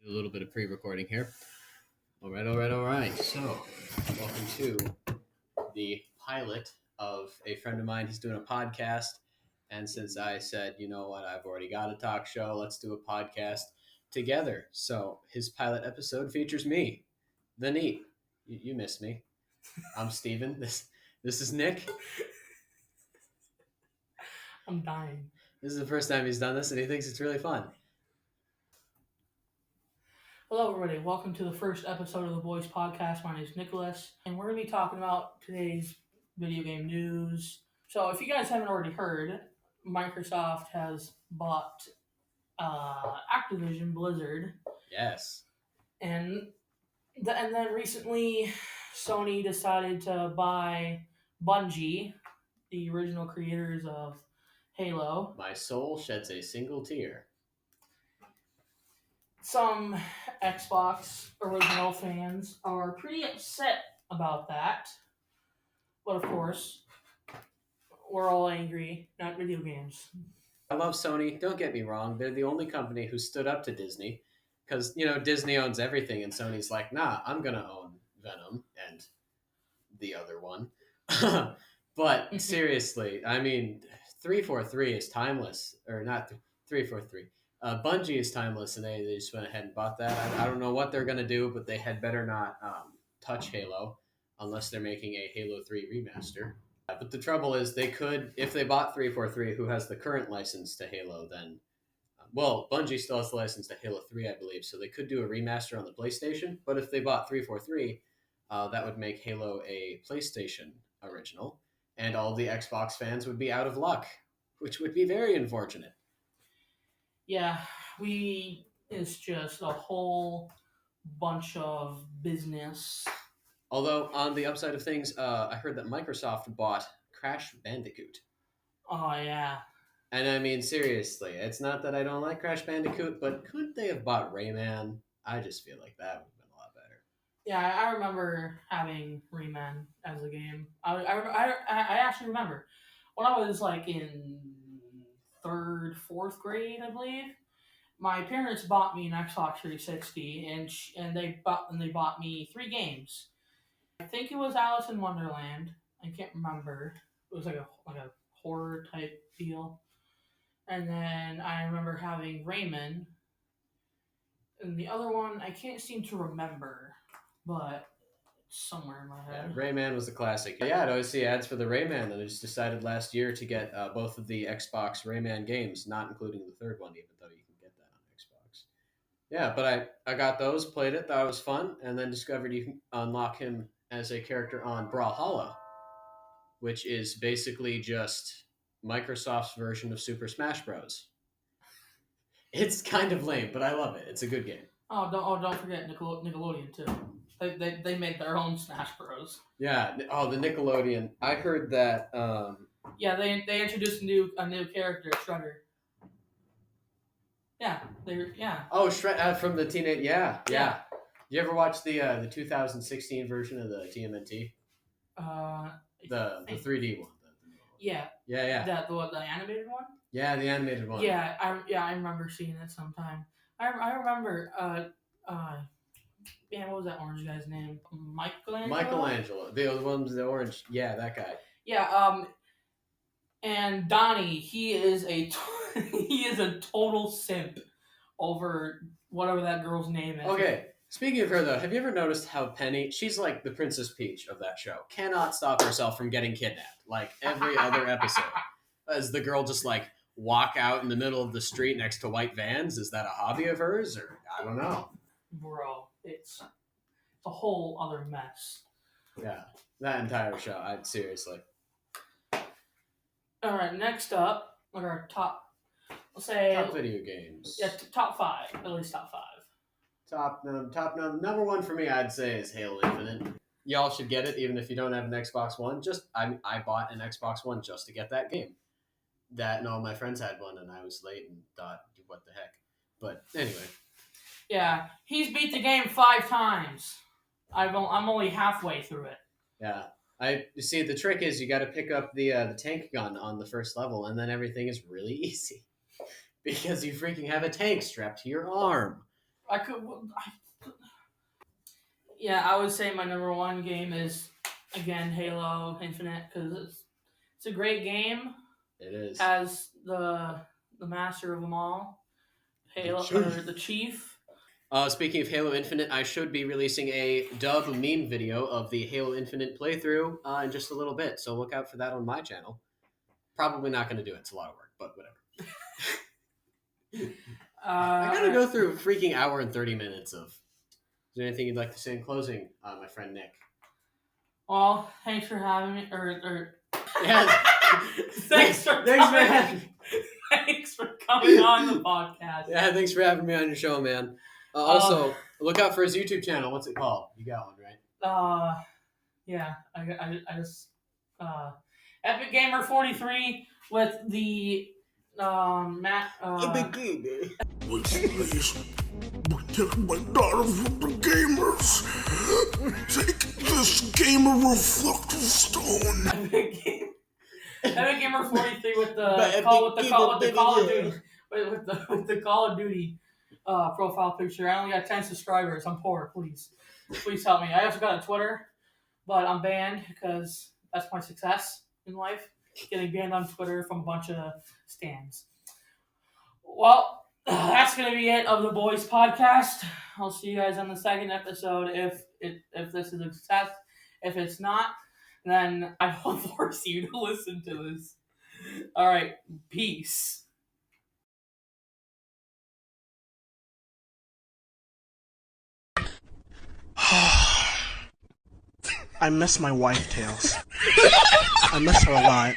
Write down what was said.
Do a little bit of pre-recording here. All right. So, welcome to the pilot of a friend of mine. He's doing a podcast, and since I said, you know what, I've already got a talk show, let's do a podcast together. So, his pilot episode features me, the Neat. You missed me. I'm Steven. This is Nick. I'm dying. This is the first time he's done this, and he thinks it's really fun. Hello, everybody. Welcome to the first episode of the Boys Podcast. My name is Nicholas, and we're going to be talking about today's video game news. So, if you guys haven't already heard, Microsoft has bought Activision Blizzard, Yes. and then recently Sony decided to buy Bungie, the original creators of Halo. My soul sheds a single tear. Some Xbox original fans are pretty upset about that. But of course, we're all angry, not video games. I love Sony. Don't get me wrong. They're the only company who stood up to Disney because, Disney owns everything and Sony's like, nah, I'm going to own Venom and the other one. But seriously, I mean, 343 is timeless. Or not 343. Bungie is timeless and they just went ahead and bought that. I don't know what they're going to do, but they had better not touch Halo unless they're making a Halo 3 remaster. But the trouble is, they could, if they bought 343, who has the current license to Halo, then, Bungie still has the license to Halo 3, I believe, so they could do a remaster on the PlayStation. But if they bought 343, that would make Halo a PlayStation original, and all the Xbox fans would be out of luck, which would be very unfortunate. Yeah, it's just a whole bunch of business. Although, on the upside of things, I heard that Microsoft bought Crash Bandicoot. Oh, yeah. And I mean, seriously, it's not that I don't like Crash Bandicoot, but could they have bought Rayman? I just feel like that would have been a lot better. Yeah, I remember having Rayman as a game. I actually remember when I was like in third, fourth grade, I believe. My parents bought me an Xbox 360, and they bought me 3 games. I think it was Alice in Wonderland. I can't remember. It was like a horror type deal. And then I remember having Rayman. And the other one I can't seem to remember, but it's somewhere in my head. Yeah, Rayman was the classic. Yeah, I'd always see ads for the Rayman, and I just decided last year to get both of the Xbox Rayman games, not including the third one, even though you can get that on Xbox. Yeah, but I got those, played it, thought it was fun, and then discovered you can unlock him as a character on Brawlhalla, which is basically just Microsoft's version of Super Smash Bros. It's kind of lame, but I love it. It's a good game. Don't forget Nickelodeon too. They made their own Smash Bros. Yeah. Oh, the Nickelodeon. I heard that. Yeah, they introduced a new character, Shredder. Yeah, Oh, Shred from the Teenage. Yeah. You ever watch the 2016 version of the TMNT? The 3D one. Yeah. Yeah. The animated one. Yeah, the animated one. Yeah, I remember seeing it sometime. I remember. Man, what was that orange guy's name? Michelangelo. The ones, the orange. Yeah, that guy. Yeah. And Donnie, he is a total simp over whatever that girl's name is. Okay. Speaking of her, though, have you ever noticed how Penny, she's like the Princess Peach of that show, cannot stop herself from getting kidnapped, like every other episode. As the girl just like walk out in the middle of the street next to white vans? Is that a hobby of hers, or I don't know? Bro, it's a whole other mess. Yeah, that entire show. Seriously. All right, next up, like our top, let's say top video games. Yeah, top 5, at least top 5. Number 1 for me, I'd say, is Halo Infinite. Y'all should get it, even if you don't have an Xbox One. I bought an Xbox One just to get that game. All my friends had one, and I was late and thought, what the heck? But anyway. Yeah, he's beat the game 5 times. I'm only halfway through it. Yeah. You see, the trick is you got to pick up the tank gun on the first level, and then everything is really easy. Because you freaking have a tank strapped to your arm. I could. Yeah, I would say my number one game is again Halo Infinite because it's a great game. It is. As the master of them all, Halo or the Chief. Speaking of Halo Infinite, I should be releasing a dub meme video of the Halo Infinite playthrough in just a little bit, so look out for that on my channel. Probably not going to do it. It's a lot of work, but whatever. I gotta go through a freaking hour and 30 minutes of. Is there anything you'd like to say in closing, my friend Nick? Well, thanks for having me. Yeah. Thanks for coming on the podcast. Yeah, thanks for having me on your show, man. Also, look out for his YouTube channel. What's it called? You got one, right? Yeah, I just Epic Gamer 43 with the Matt. Epic Gamer. Please, protect my daughter from the gamers. Take this gamer reflective stone. Epic Gamer 43 with the Call of Duty profile picture. I only got 10 subscribers. I'm poor. Please help me. I also got a Twitter, but I'm banned because that's my success in life. Getting banned on Twitter from a bunch of stands. Well, that's gonna be it of the Boys Podcast. I'll see you guys on the second episode if this is a success. If it's not, then I will force you to listen to this. All right, peace. I miss my wife, Tails. I miss her a lot.